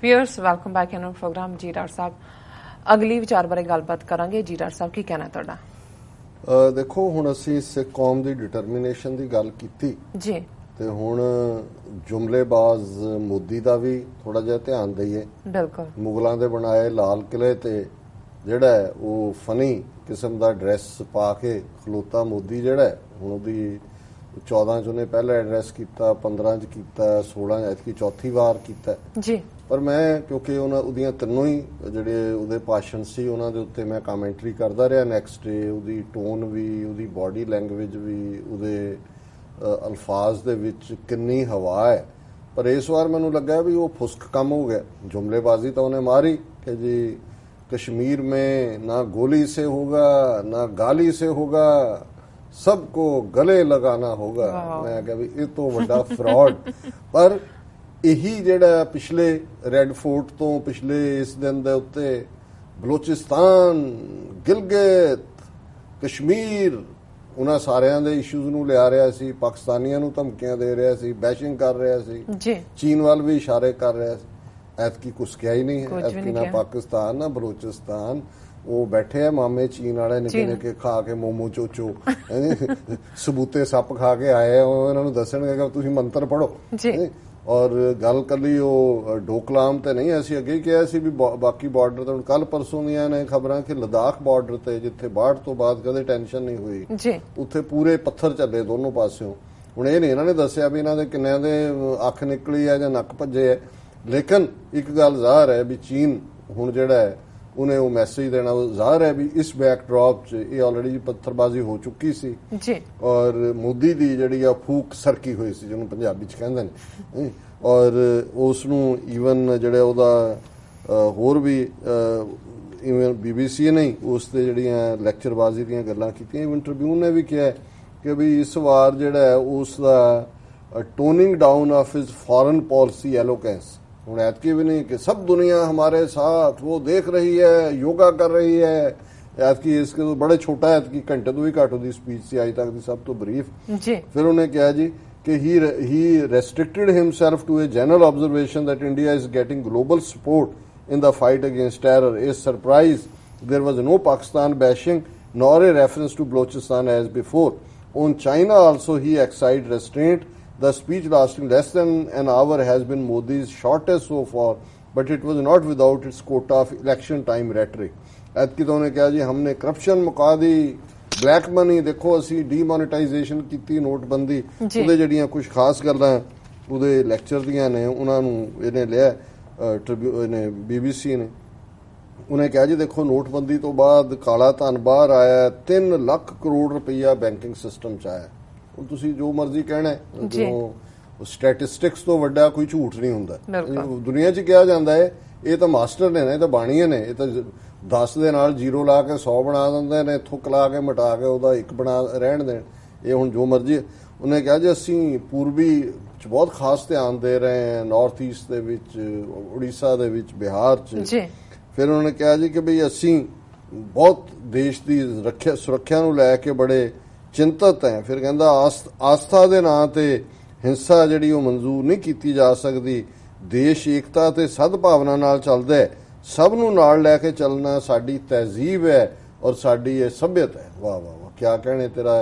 Viewers welcome back in programme. जी doctor साहब, अगली विचार बारे गलबात करांगे। जी डॉक्टर साहब, की कहना है तुहाडा? देखो हुण असीं सिख कौम की डिटरमिनेशन की गल कीती जी, ते हुण जुमलेबाज मोदी का भी थोड़ा जिहा ध्यान दईए। बिल्कुल मुगलों के बनाए लाल किले ते जिहड़ा है वो फनी किस्म का ड्रैस पा के खलोता मोदी जिहड़ा है हुण उहदी 14 च उन्हें पहला एड्रैस किया, 15 च किया, 16 ऐतकी चौथी वार किया जी। पर मैं क्योंकि उहदियां तिन्नों ही जिहड़े उहदे भाषण सी उहनां दे उत्ते मैं कमेंटरी करदा रहा नैक्सट डे। उहदी टोन भी, उहदी बॉडी लैंगुएज भी, उहदे अल्फाज दे विच किन्नी हवा है। पर इस बार मैनूं लगा भी वो फुस्क कम हो गया। जुमलेबाजी तो उन्हें मारी कि जी कश्मीर में ना गोली से होगा ना गाली से होगा, सबको गले लगाना होगा। मैं कहा भी ये तो बड़ा फ्रॉड। पर यही जिहड़ा पिछले रेड फोर्ट तो पिछले इस दिन दे उत्ते बलोचिस्तान, गिलगित, कश्मीर उन्हां सारियां दे इशूज़ नूं लिया रहा सी, पाकिस्तानियां नूं धमकियां दे रहा सी, बैशिंग कर रहा सी, चीन वाल भी इशारे कर रहा सी। ऐतकी कुसकिया ही नहीं है। ऐतकी ना पाकिस्तान ना बलोचिस्तान, वो बैठे है मामे चीन वाले निके निके खा के मोमो चोचो सबूते सप खा के आए, उन्होंने दसणगे तुसीं मंत्र पढ़ो। और गल कली वो डोकलाम ते नहीं, असीं अगे कहा सी भी बाकी बॉर्डर ते कल परसों दियां ने खबरां कि लद्दाख बॉर्डर ते जिथे बाढ़ तो बाद कदे टेंशन नहीं हुई उत्थे पूरे पत्थर चले दोनों पासियों। हुण ये नहीं इन्होंने दस्सिया भी इन्हां दे किन्नियां दे अख निकली है जां नक भज्जे है, लेकिन एक गल ज़ाहिर है भी चीन हुण जिहड़ा है उन्हें वो मैसेज देना ज़ाहिर है भी इस बैकड्रॉप च ये ऑलरेडी पत्थरबाजी हो चुकी सी और मोदी दी जिहड़ी आ फूक सरकी हुई सी जिन्होंने पंजाबी च कहंदे ने। और उसनूं ईवन जिहड़ा ओहदा होर भी ईवन BBC ने उस ते जिहड़ियां लैक्चरबाजी दीयां गल्लां कीतियां। ईवन ट्रिब्यून ने भी कहा कि भी इस वार जिहड़ा है उसदा toning down of his foreign policy eloquence. हुण ऐतकी भी नहीं कि सब दुनिया हमारे साथ वो देख रही है, योगा कर रही है। ऐतकी इसके तो बड़े छोटा ऐतकी घंटे तो भी घट दी स्पीच सी अज तक दी सब तो ब्रीफ। फिर उन्हें कहा जी कि he restricted himself to a general observation that India is getting global support in the fight against terror. A surprise, there was no Pakistan bashing nor a reference to Balochistan as before. On China also he excited restraint. The speech lasting less than an hour has been Modi's shortest so far, but it was not without its quota of election time rhetoric. ऐतकी तो उन्हें कहा जी हमने corruption मुका दी, black money देखो असी demonetisation की, नोटबंदी उहदे जिहड़ियां कुछ खास गल्लां उहदे लैक्चर दियां ने उन्हां नूं इहने लिया BBC ने। उन्हें कहा जी देखो नोटबंदी तो बाद काला धन बाहर आया, 3 लाख करोड़ रुपया बैंकिंग सिस्टम च आया। तुसीं जो मर्जी कहना है, जो स्टैटिस्टिक्स तो वड्डा कोई झूठ नहीं हुंदा दुनिया च कहा जाता है। ये तो मास्टर ने, ये तो बाणीए ने, ये तो 10 दे नाल 0 ला के 100 बना दिंदे ने, थुक ला के मिटा के उहदा 1 बना रहण देण। ये हुण जो मर्जी। उन्हें कहा जी असीं पूर्वी च बहुत खास ध्यान दे रहे हैं, नॉर्थ ईस्ट दे विच, उड़ीसा दे विच, बिहार च। फिर उन्होंने कहा जी कि बई असीं बहुत देश की सुरक्षा नूं लै के बड़े चिंतित है। फिर कहंदा आस्था दे नां ते हिंसा जिहड़ी वो मंजूर नहीं की जा सकती। देश एकता ते सद्भावना नाल चलदा है, सब नूं नाल लैके चलना साडी तहजीब है और साडी ये सभ्यता है। वाह वाह वाह, क्या कहने तेरा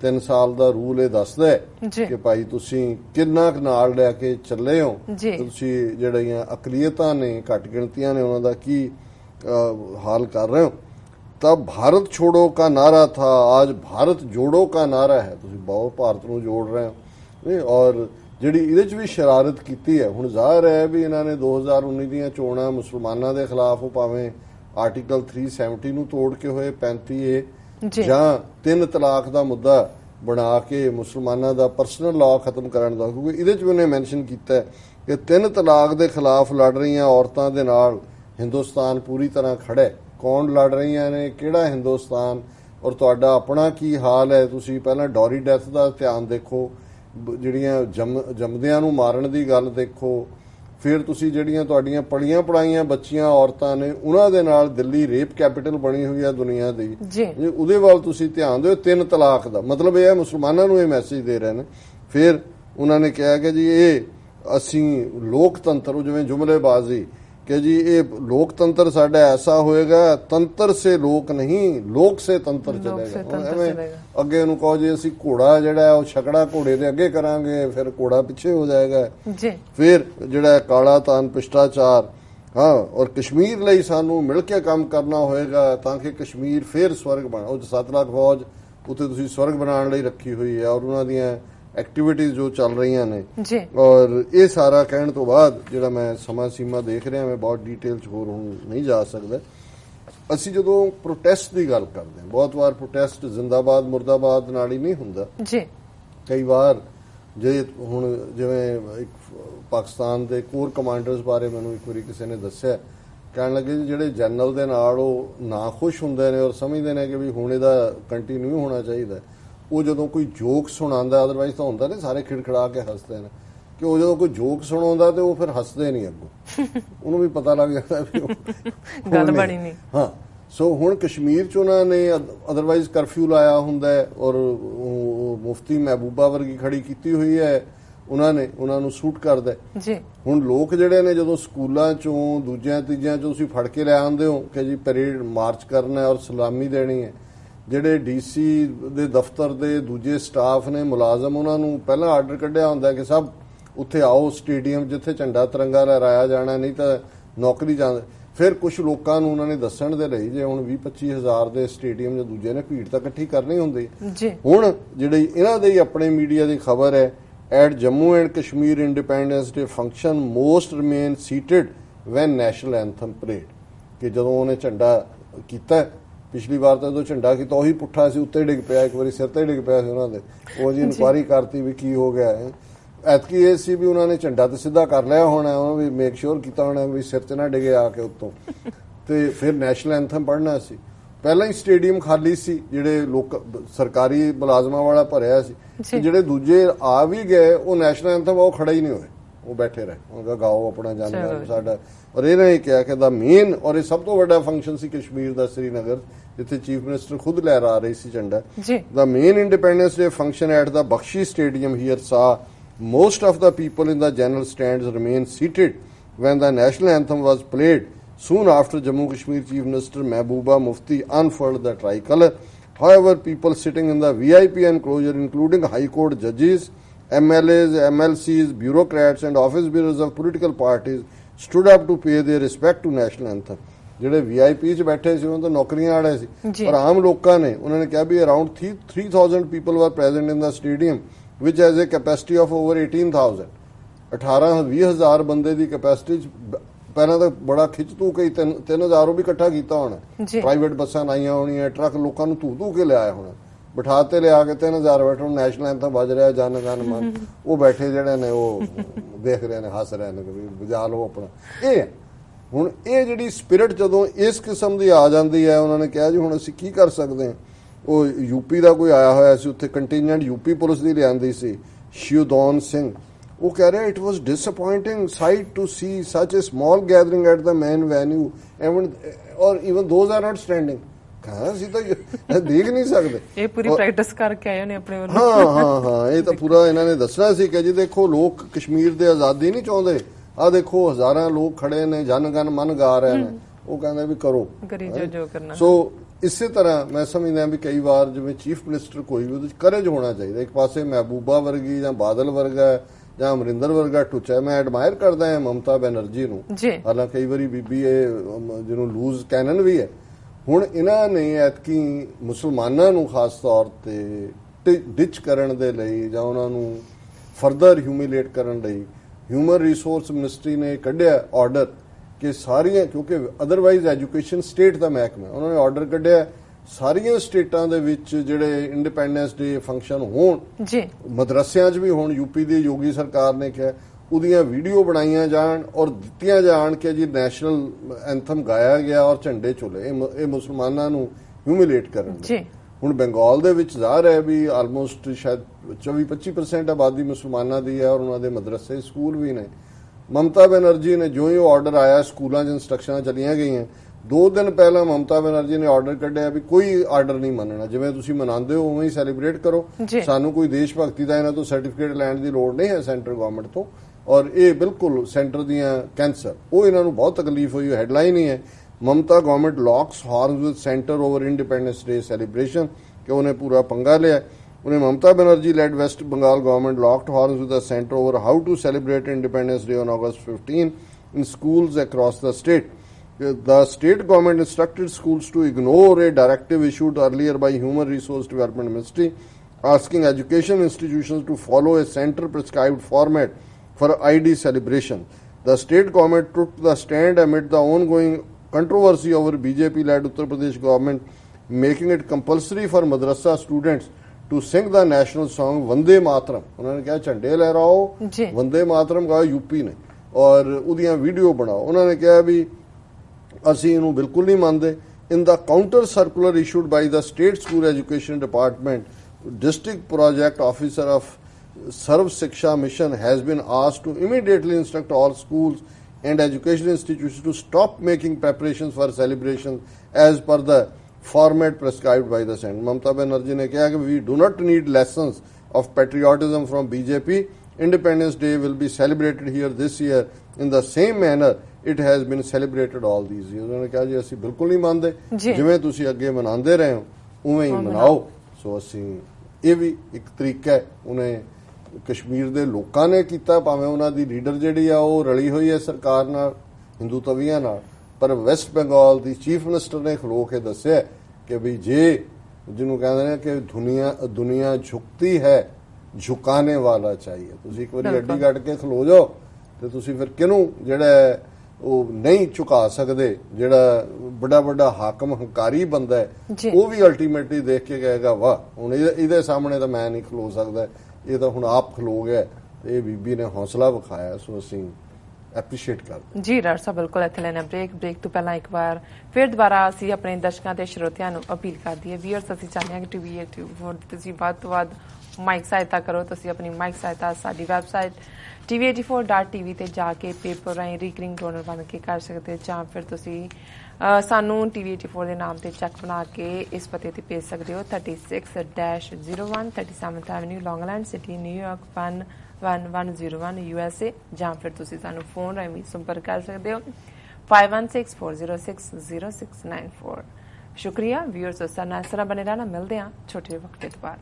3 साल दा रूल ये दसदा है कि भाई तुसीं किन्ना क नाल लैके चले हो, तुसीं जिहड़ियां अकलीयतां ने, घट गिणतियां ने, उन्हां दा की हाल कर रहे हो। तब भारत छोड़ो का नारा था, आज भारत जोड़ो का नारा है। तुसीं बहुत भारत नूं जोड़ रहे हो। और जिहड़ी इहदे च भी शरारत कीती है, हुण ज़ाहिर है भी इन्हां ने 2019 दीयां चोणां मुसलमानां दे खिलाफ भावें आर्टिकल 370 नूं तोड़ के होए 35A जां 3 तलाक दा मुद्दा बना के मुसलमानां दा पर्सनल लॉ खत्म करन दा, क्योंकि इहदे च भी उन्हें मैंशन कीता है कि 3 तलाक दे खिलाफ लड़ रहीआं औरतां दे नाल हिंदुस्तान पूरी तरह खड़ा है। कौन लड़ रही ने, किहड़ा हिंदुस्तान, और तुहाडा अपना की हाल है। तुसीं पहलां डॉरी डैथ दा ध्यान देखो, जिहड़ियां जमदियां नूं मारन दी गल देखो, फिर तुसीं जिहड़ियां तुहाडीआं पढ़ियां पढ़ाईआं बच्चियां औरतां ने उन्हां दे नाल दिल्ली रेप कैपिटल बनी हुई है दुनिया दी, उहदे वाल तुसीं ध्यान दिओ। 3 तलाक दा मतलब यह है मुसलमानां नूं ये मैसेज दे रहे हैं। फिर उन्होंने कहा कि जी ये असीं लोकतंत्र, जिवें जुमलेबाजी कि जी ये लोकतंत्र साडा ऐसा होएगा, तंत्र से लोक नहीं लोक से तंत्र चलेगा। एवें अगे इहनूं कहो जी असीं घोड़ा जिहड़ा है छकड़ा घोड़े दे अगे करांगे, फिर घोड़ा पिछे हो जाएगा। फिर जिहड़ा काला धन भ्रिष्टाचार, हाँ, और कश्मीर लई सानू मिल के काम करना होएगा ताकि कश्मीर फिर स्वर्ग बन। 7 लाख फौज उत्थे तुसीं स्वर्ग बनाने लई रखी हुई है और उन्हां दियां एक्टिविटीज जो चल रही ने। और ये सारा कहने तो बाद जिहड़ा मैं समा सीमा देख रहा, मैं बहुत डिटेल च होर हुण नहीं जा सकदा। असीं जदों प्रोटेस्ट की गल करते हैं, बहुत बार प्रोटेस्ट जिंदाबाद मुर्दाबाद नाल ही नहीं हुंदा। कई बार जे हुण जिवें एक पाकिस्तान के कोर कमांडर्स बारे मैनूं एक बारी किसी ने दस्सिया, कहण लगे जी जिहड़े जनरल दे नाल ओह नाखुश हुंदे ने और समझदे ने कि भी हुण इहदा कंटिन्यू होना चाहिए। वो जो कोई जोक सुनांदा, अदरवाइज तो होंदा नहीं सारे खिड़खड़ा के हसते हैं, कि वो जो कोई जोक सुनाउंदा तो वो फिर हसदे नहीं अगों, उन्होंने भी पता लग जाता भी गल बनी नहीं। हाँ, सो हुण कश्मीर च उन्होंने अदरवाइज करफ्यू लाया हुंदा है और मुफ्ती महबूबा वर्गी खड़ी की हुई है, उन्होंने सूट करदा है। हुण लोग जिहड़े ने जदों स्कूलों चों दूजियां तीजियां चों तुसीं फड़ के लै आंदे हो कि जी परेड मार्च करना है और सलामी देनी है, ਜਿਹੜੇ ਡੀਸੀ ਦੇ ਦਫ਼ਤਰ ਦੇ ਦੂਜੇ ਸਟਾਫ ਨੇ ਮੁਲਾਜ਼ਮ, ਉਹਨਾਂ ਨੂੰ ਪਹਿਲਾਂ ਆਰਡਰ ਕੱਢਿਆ ਹੁੰਦਾ ਕਿ ਸਭ ਉੱਥੇ ਆਓ ਸਟੇਡੀਅਮ ਜਿੱਥੇ ਝੰਡਾ ਤਿਰੰਗਾ ਲਹਿਰਾਇਆ ਜਾਣਾ, ਨਹੀਂ ਤਾਂ ਨੌਕਰੀ ਜਾਂਦੇ। ਫਿਰ ਕੁਝ ਲੋਕਾਂ ਨੂੰ ਉਹਨਾਂ ਨੇ ਦੱਸਣ ਦੇ ਲਈ ਜੇ ਹੁਣ 20-25 ਹਜ਼ਾਰ ਦੇ ਸਟੇਡੀਅਮ ਜਾਂ ਦੂਜੇ ਨੇ ਭੀੜ ਤਾਂ ਇਕੱਠੀ ਕਰਨੀ ਹੁੰਦੀ। ਹੁਣ ਜਿਹੜੀ ਇਹਨਾਂ ਦੇ ਹੀ ਆਪਣੇ ਮੀਡੀਆ ਦੀ ਖਬਰ ਹੈ, at Jammu and Kashmir independence day function most remain seated when national anthem parade, ਕਿ ਜਦੋਂ ਉਹਨੇ ਝੰਡਾ ਕੀਤਾ पिछली बार तो जो झंडा किया उही पुट्ठा सी, उत्ते डिग पिया, एक बार सिर ते डिग पिया उन्होंने, वो जी इनकुआरी करती भी की हो गया है। ऐतकी ये सी भी उन्होंने झंडा तो सीधा कर लिया होना, उन्होंने भी मेक श्योर किया होना भी सिर च ना डिगे आके उत्तों, तो फिर नैशनल एंथम पढ़ना सी। पहला ही स्टेडियम खाली सी, जिहड़े लोक सरकारी मुलाजमां वाला भरिया सी, जिहड़े दूजे आ भी गए वो नैशनल एंथम वो खड़े ही नहीं हुए, वो बैठे रहे, उन्होंने गाओ अपना जान साडा। और इन्होंने कहा कि द मेन और सब तो बड़ा फंक्शन सी कश्मीर का श्रीनगर, जिथे चीफ मिनिस्टर खुद लहरा रही सी झंडा। The main Independence Day function at the Bakshi stadium here as most of the people in the general stands remain seated when the national anthem was played soon after Jammu Kashmir chief minister Mehbooba Mufti unfurled the tricolour. However, people sitting in the VIP enclosure, including High Court judges, MLAs, MLCs, bureaucrats and office bearers of political parties, stood up to pay their respect to national anthem. ਜਿਹੜੇ VIP 'ਚ ਬੈਠੇ ਸੀ ਉਹਨਾਂ ਤਾਂ ਨੌਕਰੀਆਂ ਵਾਲੇ ਸੀ, ਪਰ ਆਮ ਲੋਕਾਂ ਨੇ ਉਹਨਾਂ ਨੇ ਕਿਹਾ ਵੀ around 3000 people were present in the stadium ਵਿਚ has a capacity of over 18,000। 18-20,000 ਬੰਦੇ ਦੀ ਕੈਪੈਸਿਟੀ 'ਚ ਪਹਿਲਾਂ ਤਾਂ ਬੜਾ ਖਿੱਚ ਧੂ ਕੇ 3000 ਉਹ ਵੀ ਇਕੱਠਾ ਕੀਤਾ ਹੋਣਾ, ਪ੍ਰਾਈਵੇਟ ਬੱਸਾਂ ਲਾਈਆਂ ਹੋਣੀਆਂ, ਟਰੱਕ ਲੋਕਾਂ ਨੂੰ ਧੂ ਕੇ ਲਿਆਇਆ ਹੋਣਾ, ਬਿਠਾ ਤੇ ਲਿਆ ਕੇ 3000 ਬੈਠੇ, ਨੈਸ਼ਨਲ ਐਂਥਮ ਵੱਜ ਰਿਹਾ ਜਨ ਗਣ ਮਨ, ਉਹ ਬੈਠੇ ਜਿਹੜੇ ਨੇ ਉਹ ਦੇਖ ਰਹੇ ਨੇ, ਹੱਸ ਰਹੇ ਨੇ ਵੀ ਵਜਾ ਲਓ ਆਪਣਾ। ਇਹ ਹੁਣ ਇਹ ਜਿਹੜੀ ਸਪਿਰਿਟ ਜਦੋਂ ਇਸ ਕਿਸਮ ਦੀ ਆ ਜਾਂਦੀ ਹੈ, ਉਹਨਾਂ ਨੇ ਕਿਹਾ ਜੀ ਹੁਣ ਅਸੀਂ ਕੀ ਕਰ ਸਕਦੇ ਹਾਂ। ਉਹ ਯੂਪੀ ਦਾ ਕੋਈ ਆਇਆ ਹੋਇਆ ਸੀ, ਉੱਥੇ ਕੰਟੀਨਜੈਂਟ ਯੂਪੀ ਪੁਲਿਸ ਦੀ ਲਿਆਂਦੀ ਸੀ, ਸ਼ਿਵਦੌਨ ਸਿੰਘ, ਉਹ ਕਹਿ ਰਿਹਾ it was disappointing sight to see such a small gathering at the main venue or even those are not standing. ਅਸੀਂ ਤਾਂ ਦੇਖ ਨਹੀਂ ਸਕਦੇ, ਇਹ ਪੂਰੀ ਪ੍ਰੈਕਟਿਸ ਕਰਕੇ ਆਏ ਨੇ ਆਪਣੇ ਵੱਲੋਂ। ਹਾਂ, ਇਹ ਤਾਂ ਪੂਰਾ ਇਹਨਾਂ ਨੇ ਦੱਸਣਾ ਸੀ ਕਿ ਜੀ ਦੇਖੋ ਲੋਕ ਕਸ਼ਮੀਰ ਦੇ ਆਜ਼ਾਦੀ ਨਹੀਂ ਚਾਹੁੰਦੇ, ਆ ਦੇਖੋ ਹਜ਼ਾਰਾਂ ਲੋਕ ਖੜੇ ਨੇ, ਜਨ ਗਣ ਮਨ ਗਾ ਰਹੇ ਨੇ, ਉਹ ਕਹਿੰਦੇ ਵੀ ਕਰੋ ਜੋ ਕਰਨਾ। ਸੋ ਇਸੇ ਤਰ੍ਹਾਂ ਮੈਂ ਸਮਝਦਾ ਵੀ ਕਈ ਵਾਰ ਜਿਵੇਂ ਚੀਫ ਮਿਨਿਸਟਰ ਕੋਈ ਵੀ ਉਹਦੇ 'ਚ ਕਰੇਜ ਹੋਣਾ ਚਾਹੀਦਾ। ਇੱਕ ਪਾਸੇ ਮਹਿਬੂਬਾ ਵਰਗੀ ਜਾਂ ਬਾਦਲ ਵਰਗਾ ਜਾਂ ਅਮਰਿੰਦਰ ਵਰਗਾ ਟੁੱਚਾ, ਮੈਂ ਐਡਮਾਇਰ ਕਰਦਾ ਹਾਂ ਮਮਤਾ ਬੈਨਰਜੀ ਨੂੰ, ਹਾਲਾਂਕਿ ਕਈ ਵਾਰੀ ਬੀਬੀ ਇਹ ਜਿਹਨੂੰ ਲੂਜ਼ ਕੈਨਨ ਵੀ ਹੈ। ਹੁਣ ਇਹਨਾਂ ਨੇ ਐਤਕੀ ਮੁਸਲਮਾਨਾਂ ਨੂੰ ਖਾਸ ਤੌਰ ਤੇ ਡਿਚ ਕਰਨ ਦੇ ਲਈ ਜਾਂ ਉਹਨਾਂ ਨੂੰ ਫਰਦਰ ਹਿਊਮਿਲੇਟ ਕਰਨ ਲਈ ਹਿਊਮਨ ਰਿਸੋਰਸ ਮਿਨਿਸਟਰੀ ਨੇ ਕੱਢਿਆ ਆਰਡਰ ਕਿ ਸਾਰੀਆਂ, ਕਿਉਂਕਿ ਅਦਰਵਾਈਜ਼ ਐਜੂਕੇਸ਼ਨ ਸਟੇਟ ਦਾ ਮਹਿਕਮਾ, ਉਹਨਾਂ ਨੇ ਆਰਡਰ ਕੱਢਿਆ ਸਾਰੀਆਂ ਸਟੇਟਾਂ ਦੇ ਵਿੱਚ ਜਿਹੜੇ ਇੰਡੀਪੈਂਡੈਂਸ ਡੇ ਫੰਕਸ਼ਨ ਹੋਣ, ਮਦਰਸਿਆਂ 'ਚ ਵੀ ਹੋਣ। ਯੂਪੀ ਦੀ ਯੋਗੀ ਸਰਕਾਰ ਨੇ ਕਿਹਾ ਉਹਦੀਆਂ ਵੀਡੀਓ ਬਣਾਈਆਂ ਜਾਣ ਔਰ ਦਿੱਤੀਆਂ ਜਾਣ ਕਿ ਜੀ ਨੈਸ਼ਨਲ ਐਂਥਮ ਗਾਇਆ ਗਿਆ ਔਰ ਝੰਡੇ ਝੁਲੇ। ਇਹ ਮੁਸਲਮਾਨਾਂ ਨੂੰ ਹਿਊਮਿਲੇਟ ਕਰਨ। ਹੁਣ ਬੰਗਾਲ ਦੇ ਵਿੱਚ ਜ਼ਾਹਰ ਹੈ ਵੀ ਆਲਮੋਸਟ ਸ਼ਾਇਦ 24-25% ਆਬਾਦੀ ਮੁਸਲਮਾਨਾਂ ਦੀ ਹੈ ਔਰ ਉਹਨਾਂ ਦੇ ਮਦਰਸੇ ਸਕੂਲ ਵੀ ਨੇ। ਮਮਤਾ ਬੈਨਰਜੀ ਨੇ ਜੋ ਹੀ ਉਹ ਆਰਡਰ ਆਇਆ, ਸਕੂਲਾਂ 'ਚ ਇੰਸਟਰਕਸ਼ਨਾਂ ਚਲੀਆਂ ਗਈਆਂ। 2 ਦਿਨ ਪਹਿਲਾਂ ਮਮਤਾ ਬੈਨਰਜੀ ਨੇ ਆਰਡਰ ਕੱਢਿਆ ਵੀ ਕੋਈ ਆਰਡਰ ਨਹੀਂ ਮੰਨਣਾ, ਜਿਵੇਂ ਤੁਸੀਂ ਮਨਾਉਂਦੇ ਹੋ ਉਵੇਂ ਹੀ ਸੈਲੀਬ੍ਰੇਟ ਕਰੋ, ਸਾਨੂੰ ਕੋਈ ਦੇਸ਼ ਭਗਤੀ ਦਾ ਇਹਨਾਂ ਤੋਂ ਸਰਟੀਫਿਕੇਟ ਲੈਣ ਦੀ ਲੋੜ ਨਹੀਂ ਹੈ ਸੈਂਟਰਲ ਗਵਰਨਮੈਂਟ ਤੋਂ, और ये बिल्कुल सेंटर दियां कैंसर वो इन्हों बहुत तकलीफ हुई। हैडलाइन ही है Mamata government locks horns with centre over Independence Day celebration कि उन्हें पूरा पंगा लिया। उन्हें Mamata Banerjee led West Bengal government locked horns with the centre over how to celebrate Independence Day on August 15 in schools across the state. The state government instructed schools to ignore a directive issued earlier by Human Resource Development Ministry asking education institutions to follow a center prescribed format for ID celebration. The state government took the stand amid the ongoing controversy over BJP-led Uttar Pradesh government making it compulsory for madrasa students to sing the national song Vande Mataram. उन्होंने कहा झंडे लहराओ वंदे मातरम गाओ UP ने और उदियां video बनाओ। उन्होंने कहा भी ਅਸੀਂ ਇਹਨੂੰ ਬਿਲਕੁਲ ਨਹੀਂ ਮੰਨਦੇ। In the counter circular issued by the state school education department district project officer of Sarva Shiksha mission has been asked to immediately instruct all schools and educational institutions to stop making preparations for celebration as per the format prescribed by the Senate. Mamta Banerjee ने कहा कि we do not need lessons of patriotism from BJP. Independence Day will be celebrated here this year in the same manner it has been celebrated all these years. उन्होंने कहा जी ਅਸੀਂ ਬਿਲਕੁਲ ਨਹੀਂ ਮੰਨਦੇ ਜਿਵੇਂ ਤੁਸੀਂ ਅੱਗੇ ਮਨਾਉਂਦੇ ਰਹੇ ਹੋ ਉਵੇਂ ਹੀ ਮਨਾਓ। ਸੋ ਅਸੀਂ ਇਹ ਵੀ ਇੱਕ ਤਰੀਕਾ ਹੈ ਉਹਨੇ ਕਸ਼ਮੀਰ ਦੇ ਲੋਕਾਂ ਨੇ ਕੀਤਾ ਭਾਵੇਂ ਉਹਨਾਂ ਦੀ ਲੀਡਰ ਜਿਹੜੀ ਆ ਉਹ ਰਲੀ ਹੋਈ ਹੈ ਸਰਕਾਰ ਨਾਲ ਹਿੰਦੂ ਤਵੀਆਂ ਨਾਲ ਪਰ ਵੈਸਟ ਬੰਗਾਲ ਦੀ ਚੀਫ ਮਿਨਿਸਟਰ ਨੇ ਖਲੋ ਕੇ ਦੱਸਿਆ ਕਿ ਵੀ ਜੇ ਜਿਹਨੂੰ ਕਹਿੰਦੇ ਨੇ ਕਿ ਦੁਨੀਆ ਝੁਕਤੀ ਹੈ ਝੁਕਾਣੇ ਵਾਲਾ ਚਾਹੀਏ। ਤੁਸੀਂ ਇੱਕ ਵਾਰੀ ਅੱਡੀ ਕੱਢ ਕੇ ਖਲੋ ਜਾਓ ਤੇ ਤੁਸੀਂ ਫਿਰ ਕਿਹਨੂੰ ਜਿਹੜਾ ਉਹ ਨਹੀਂ ਝੁਕਾ ਸਕਦੇ ਜਿਹੜਾ ਵੱਡਾ ਵੱਡਾ ਹਾਕਮ ਹੰਕਾਰੀ ਬੰਦਾ ਹੈ ਉਹ ਵੀ ਅਲਟੀਮੇਟਲੀ ਦੇਖ ਕੇ ਕਹੇਗਾ ਵਾਹ ਹੁਣ ਇਹਦੇ ਸਾਹਮਣੇ ਤਾਂ ਮੈਂ ਨਹੀਂ ਖਲੋ ਸਕਦਾ ਇਹ ਤਾਂ ਹੁਣ ਆਪ ਖਲੋ ਗਿਆ ਇਹ ਬੀਬੀ ਨੇ ਹੌਸਲਾ ਵਿਖਾਇਆ। ਸੋ ਅਸੀਂ ਐਪਰੀਸ਼ੀਏਟ ਕਰਦੇ ਜੀ ਡਾਕਟਰ ਸਾਹਿਬ ਬਿਲਕੁਲ ਇੱਥੇ ਲੈਣਾ ਬ੍ਰੇਕ ਤੋਂ ਪਹਿਲਾਂ ਇੱਕ ਵਾਰ ਫਿਰ ਦੁਬਾਰਾ ਅਸੀਂ ਆਪਣੇ ਦਰਸ਼ਕਾਂ ਤੇ ਸਰੋਤਿਆਂ ਨੂੰ ਅਪੀਲ ਕਰ ਦਈਏ ਵੀਅਰਸ ਅਸੀਂ ਚਾਹੁੰਦੇ ਹਾਂ ਕਿ ਟੀਵੀ 84 ਤੁਸੀਂ ਵੱਧ ਤੋਂ ਵੱਧ ਮਾਈਕ ਸਹਾਇਤਾ ਕਰੋ। ਤੁਸੀਂ ਆਪਣੀ ਮਾਈਕ ਸਹਾਇਤਾ ਸਾਡੀ ਵੈਬਸਾਈਟ tv84.tv ਤੇ ਜਾ ਕੇ ਪੇਪਰ ਰਾਹੀਂ ਰੀਕਰਿੰਗ ਡੋਨਰ ਬਣ ਕੇ ਕਰ ਸਕਦੇ ਹੋ ਜਾਂ ਫਿਰ ਤੁਸੀਂ ਸਾਨੂੰ tv84 ਦੇ ਨਾਮ ਤੇ ਚੈੱਕ ਬਣਾ ਕੇ ਇਸ ਪਤੇ ਤੇ ਭੇਜ ਸਕਦੇ ਹੋ 36-01 37th Avenue Long Island City New York 11101 USA ਜਾਂ ਫਿਰ ਤੁਸੀਂ ਸਾਨੂੰ ਫੋਨ ਰਾਹੀਂ ਵੀ ਸੰਪਰਕ ਕਰ ਸਕਦੇ ਹੋ 5164060694। ਸ਼ੁਕਰੀਆ ਵੀਅਰਸ ਉਸ ਨਾਲ ਇਸ ਤਰ੍ਹਾਂ ਬਣੇ ਰਹਿਣਾ ਮਿਲਦੇ ਹਾਂ ਛੋਟੇ ਵਕਤ ਬਾਅਦ।